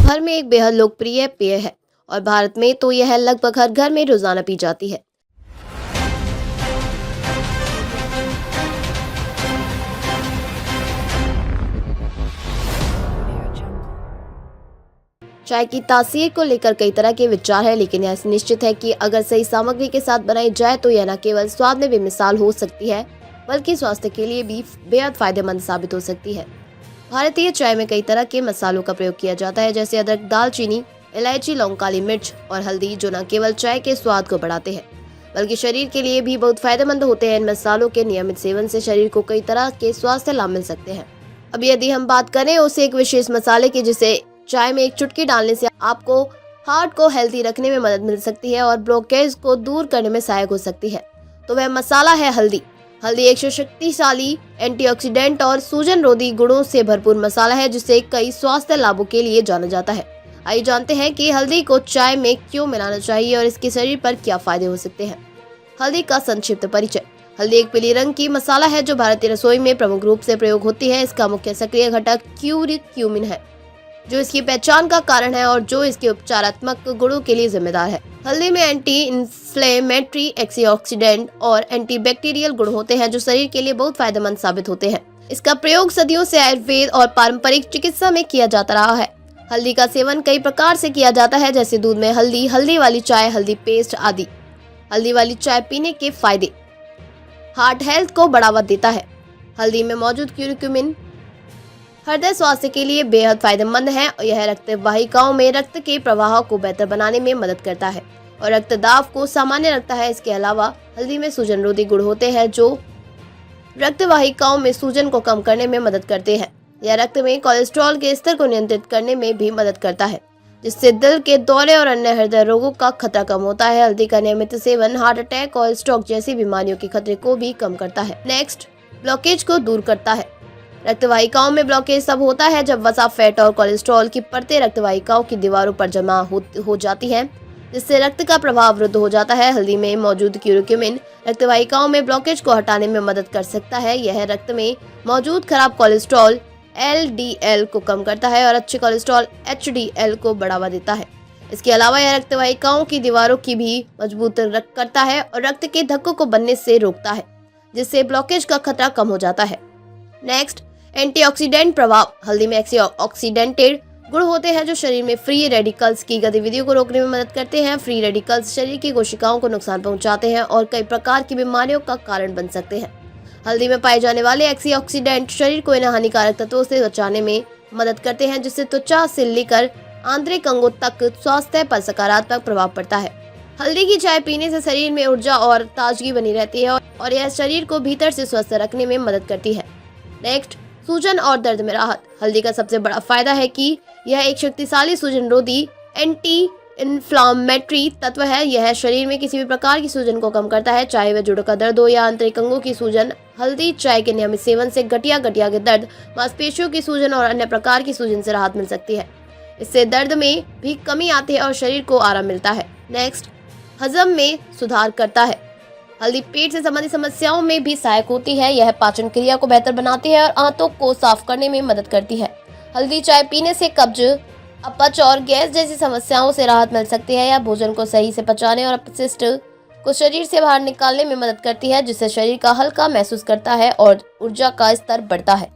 भर में एक बेहद लोकप्रिय पेय है और भारत में तो यह लगभग हर घर में रोजाना पी जाती है। चाय की तासीर को लेकर कई तरह के विचार है, लेकिन यह निश्चित है कि अगर सही सामग्री के साथ बनाई जाए तो यह न केवल स्वाद में बेमिसाल हो सकती है बल्कि स्वास्थ्य के लिए भी बेहद फायदेमंद साबित हो सकती है। भारतीय चाय में कई तरह के मसालों का प्रयोग किया जाता है, जैसे अदरक, दालचीनी, इलायची, लौंग, काली मिर्च और हल्दी, जो न केवल चाय के स्वाद को बढ़ाते हैं बल्कि शरीर के लिए भी बहुत फायदेमंद होते हैं। इन मसालों के नियमित सेवन से शरीर को कई तरह के स्वास्थ्य लाभ मिल सकते हैं। अब यदि हम बात करें उसे एक विशेष मसाले की जिसे चाय में एक चुटकी डालने से आपको हार्ट को हेल्दी रखने में मदद मिल सकती है और ब्लॉकेज को दूर करने में सहायक हो सकती है, तो वह मसाला है हल्दी। हल्दी एक शक्तिशाली एंटीऑक्सीडेंट और सूजन रोधी गुणों से भरपूर मसाला है जिसे कई स्वास्थ्य लाभों के लिए जाना जाता है। आइए जानते हैं कि हल्दी को चाय में क्यों मिलाना चाहिए और इसके शरीर पर क्या फायदे हो सकते हैं। हल्दी का संक्षिप्त परिचय। हल्दी एक पीली रंग की मसाला है जो भारतीय रसोई में प्रमुख रूप से प्रयोग होती है। इसका मुख्य सक्रिय घटक क्यूरिक्यूमिन है जो इसकी पहचान का कारण है और जो इसके उपचारात्मक गुणों के लिए जिम्मेदार है। हल्दी में एंटी इन्फ्लेमेटरी, एंटीऑक्सीडेंट और एंटीबैक्टीरियल गुण होते हैं जो शरीर के लिए बहुत फायदेमंद साबित होते हैं। इसका प्रयोग सदियों से आयुर्वेद और पारंपरिक चिकित्सा में किया जाता रहा है। हल्दी का सेवन कई प्रकार से किया जाता है, जैसे दूध में हल्दी, हल्दी वाली चाय, हल्दी पेस्ट आदि। हल्दी वाली चाय पीने के फायदे। हार्ट हेल्थ को बढ़ावा देता है। हल्दी में मौजूद क्यूरिक्यूमिन हृदय स्वास्थ्य के लिए बेहद फायदेमंद है और यह रक्त वाहिकाओं में रक्त के प्रवाह को बेहतर बनाने में मदद करता है और रक्तदाब को सामान्य रखता है। इसके अलावा हल्दी में सूजन रोधी गुण होते हैं जो रक्त वाहिकाओं में सूजन को कम करने में मदद करते हैं। यह रक्त में कोलेस्ट्रॉल के स्तर को नियंत्रित करने में भी मदद करता है, जिससे दिल के दौरे और अन्य हृदय रोगों का खतरा कम होता है। हल्दी का नियमित सेवन हार्ट अटैक और स्ट्रोक जैसी बीमारियों के खतरे को भी कम करता है। नेक्स्ट, ब्लॉकेज को दूर करता है। रक्त वाहिकाओं में ब्लॉकेज तब होता है जब वसा, फैट और कोलेस्ट्रॉल की परतें रक्त वाहिकाओं की दीवारों पर जमा हो जाती हैं, जिससे रक्त का प्रवाह अवरुद्ध हो जाता है। हल्दी में मौजूद क्यूरिक्यूमिन रक्त वाहिकाओं में ब्लॉकेज को हटाने में मदद कर सकता है। यह रक्त में मौजूद खराब कोलेस्ट्रॉल LDL को कम करता है और अच्छे कोलेस्ट्रॉल HDL को बढ़ावा देता है। इसके अलावा यह रक्त वाहिकाओं की दीवारों की भी मजबूत करता है और रक्त के धक्कों को बनने से रोकता है, जिससे ब्लॉकेज का खतरा कम हो जाता है। नेक्स्ट, एंटीऑक्सीडेंट प्रभाव। हल्दी में ऑक्सीडेंटेड गुण होते हैं जो शरीर में फ्री रेडिकल्स की गतिविधियों को रोकने में मदद करते हैं। फ्री रेडिकल्स शरीर की कोशिकाओं को नुकसान पहुंचाते हैं और कई प्रकार की बीमारियों का कारण बन सकते हैं। हल्दी में पाए जाने वाले एंटीऑक्सीडेंट शरीर को इन हानिकारक तत्वों से बचाने में मदद करते हैं, जिससे त्वचा से लेकर आंतरिक अंगों तक स्वास्थ्य पर सकारात्मक प्रभाव पड़ता है। हल्दी की चाय पीने से शरीर में ऊर्जा और ताजगी बनी रहती है और यह शरीर को भीतर से स्वस्थ रखने में मदद करती है। नेक्स्ट, सूजन और दर्द में राहत। हल्दी का सबसे बड़ा फायदा है कि यह एक शक्तिशाली सूजन रोधी एंटी इन्फ्लामेटरी तत्व है। यह शरीर में किसी भी प्रकार की सूजन को कम करता है, चाहे वह जोड़ों का दर्द हो या आंतरिक अंगों की सूजन। हल्दी चाय के नियमित सेवन से गठिया के दर्द, मांसपेशियों की सूजन और अन्य प्रकार की सूजन से राहत मिल सकती है। इससे दर्द में भी कमी आती है और शरीर को आराम मिलता है। नेक्स्ट, हजम में सुधार करता है। हल्दी पेट से संबंधित समस्याओं में भी सहायक होती है। यह पाचन क्रिया को बेहतर बनाती है और आंतों को साफ करने में मदद करती है। हल्दी चाय पीने से कब्ज, अपच और गैस जैसी समस्याओं से राहत मिल सकती है। यह भोजन को सही से पचाने और अपशिष्ट को शरीर से बाहर निकालने में मदद करती है, जिससे शरीर का हल्का महसूस करता है और ऊर्जा का स्तर बढ़ता है।